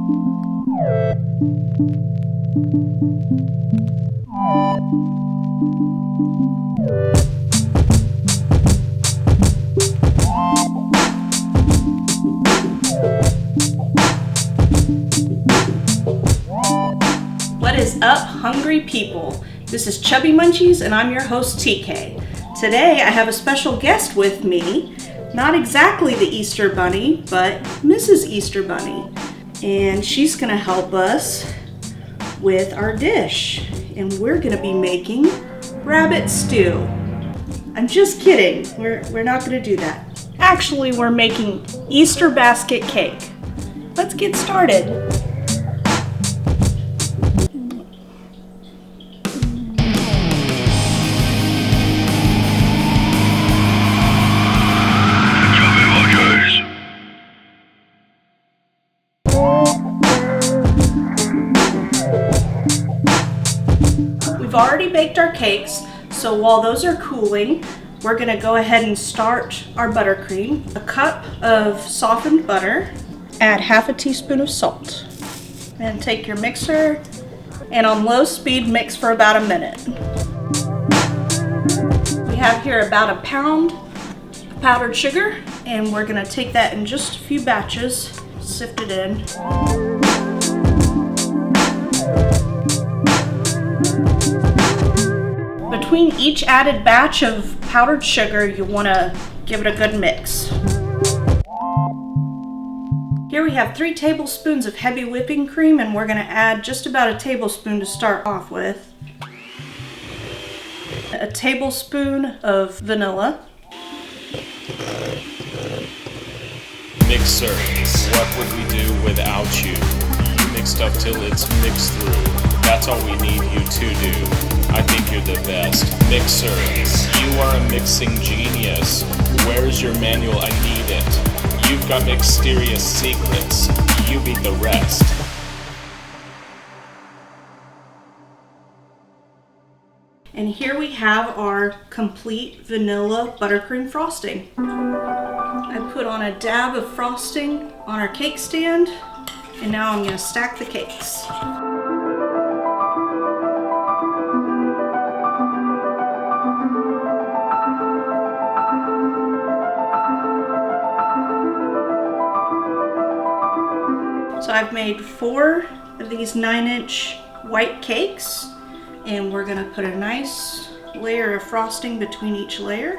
What is up, hungry people? This is Chubby Munchies and I'm your host TK. Today I have a special guest with me, not exactly the Easter Bunny, but Mrs. Easter Bunny. And she's gonna help us with our dish. And we're gonna be making rabbit stew. I'm just kidding, we're not gonna do that. Actually, we're making Easter basket cake. Let's get started. We've already baked our cakes, so while those are cooling, we're gonna go ahead and start our buttercream. A cup of softened butter, add half a teaspoon of salt. And take your mixer and on low speed mix for about a minute. We have here about a pound of powdered sugar, and we're gonna take that in just a few batches, sift it in. Between each added batch of powdered sugar, you want to give it a good mix. Here we have 3 tablespoons of heavy whipping cream, and we're going to add just about a tablespoon to start off with. A tablespoon of vanilla. Mixer, what would we do without you? Mix stuff till it's mixed through. That's all we need you to do. I think you're the best. Mixer, you are a mixing genius. Where's your manual? I need it. You've got mysterious secrets. You be the rest. And here we have our complete vanilla buttercream frosting. I put on a dab of frosting on our cake stand, and now I'm going to stack the cakes. So I've made 4 of these 9-inch white cakes, and we're gonna put a nice layer of frosting between each layer.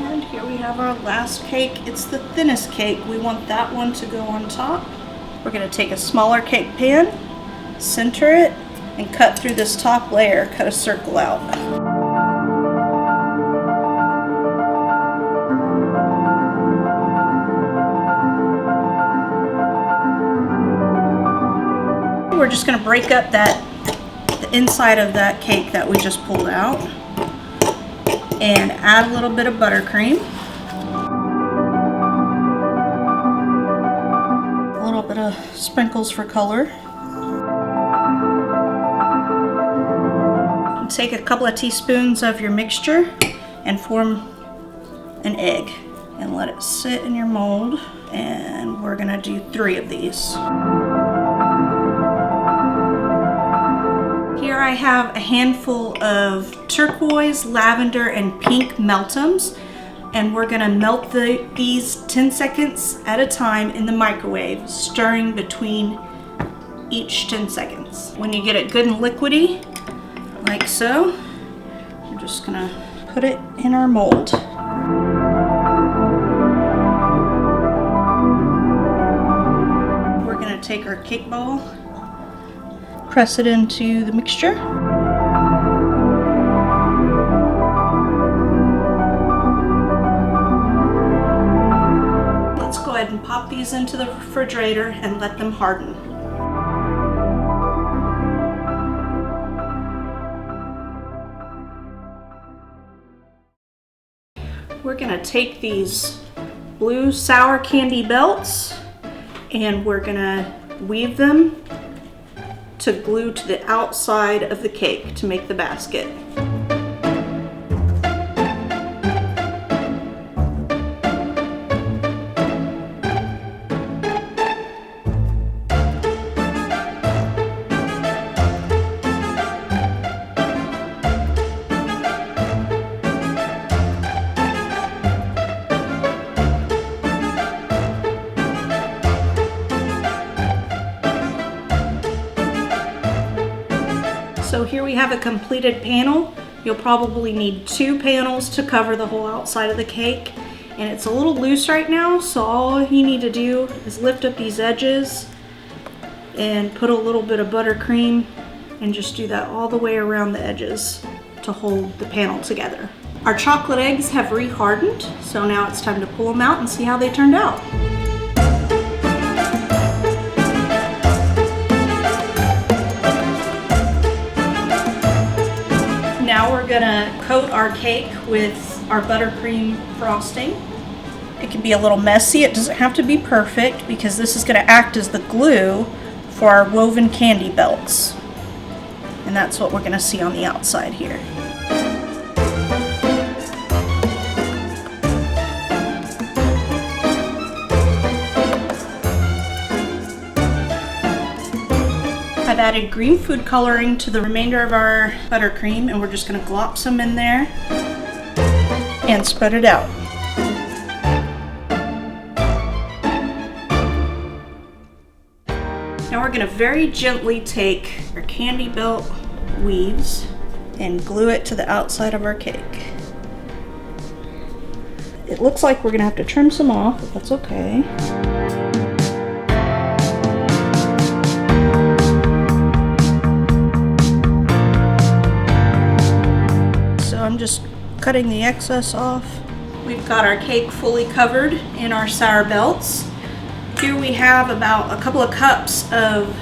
And here we have our last cake. It's the thinnest cake. We want that one to go on top. We're gonna take a smaller cake pan, center it, and cut through this top layer, cut a circle out. We're just going to break up the inside of that cake that we just pulled out and add a little bit of buttercream, a little bit of sprinkles for color. And take a couple of teaspoons of your mixture and form an egg and let it sit in your mold, and we're going to do 3 of these. Here I have a handful of turquoise, lavender, and pink meltums, and we're gonna melt these 10 seconds at a time in the microwave, stirring between each 10 seconds. When you get it good and liquidy, like so, we're just gonna put it in our mold. We're gonna take our cake ball, press it into the mixture. Let's go ahead and pop these into the refrigerator and let them harden. We're gonna take these blue sour candy belts and we're gonna weave them to glue to the outside of the cake to make the basket. Here we have a completed panel. You'll probably need 2 panels to cover the whole outside of the cake. And it's a little loose right now, so all you need to do is lift up these edges and put a little bit of buttercream and just do that all the way around the edges to hold the panel together. Our chocolate eggs have rehardened, so now it's time to pull them out and see how they turned out. Now we're gonna coat our cake with our buttercream frosting. It can be a little messy. It doesn't have to be perfect because this is gonna act as the glue for our woven candy belts. And that's what we're gonna see on the outside here. I've added green food coloring to the remainder of our buttercream, and we're just going to glop some in there and spread it out. Now we're going to very gently take our candy belt weaves and glue it to the outside of our cake. It looks like we're going to have to trim some off, but that's okay. I'm just cutting the excess off. We've got our cake fully covered in our sour belts. Here we have about a couple of cups of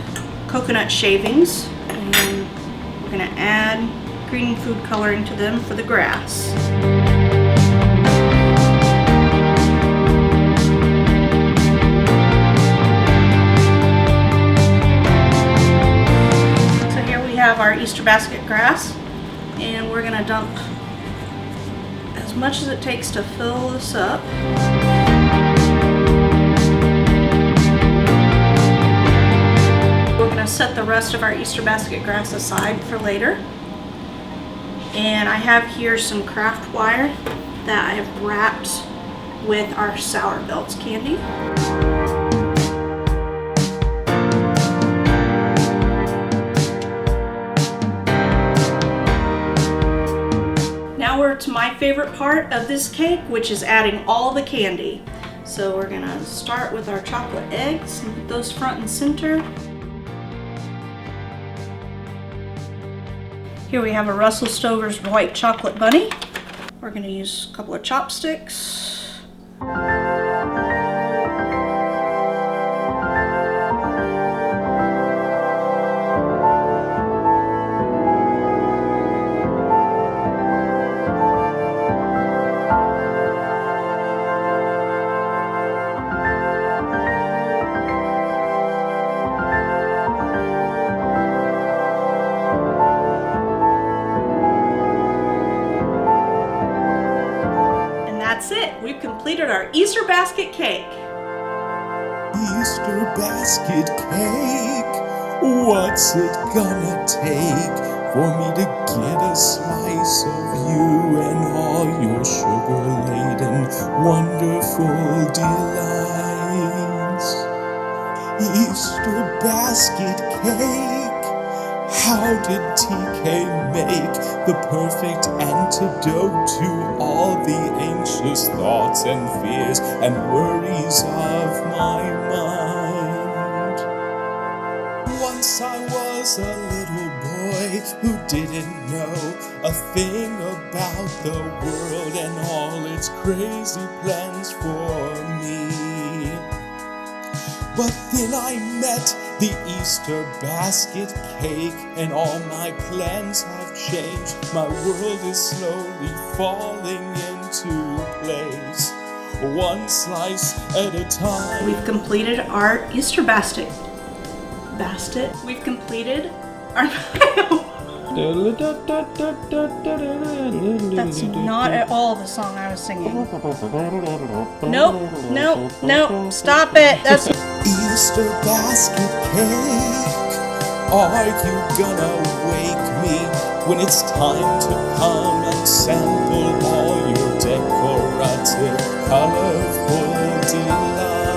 coconut shavings, and we're going to add green food coloring to them for the grass. So here we have our Easter basket grass, and we're going to dump as much as it takes to fill this up. We're going to set the rest of our Easter basket grass aside for later. And I have here some craft wire that I have wrapped with our Sour Belts candy. Now we're to my favorite part of this cake, which is adding all the candy. So we're gonna start with our chocolate eggs and put those front and center. Here we have a Russell Stover's white chocolate bunny. We're gonna use a couple of chopsticks. That's it. We've completed our Easter basket cake. Easter basket cake. What's it gonna take for me to get a slice of you and all your sugar-laden wonderful delights? Easter basket cake. How did TK make the perfect antidote to all the anxious thoughts and fears and worries of my mind? Once I was a little boy who didn't know a thing about the world and all its crazy plans for me. But then I met the Easter basket cake, and all my plans have changed. My world is slowly falling into place, one slice at a time. We've completed our Easter basket. We've completed our... That's not at all the song I was singing. Nope, stop it. That's... Easter basket cake, are you gonna wake me when it's time to come and sample all your decorative, colorful delights?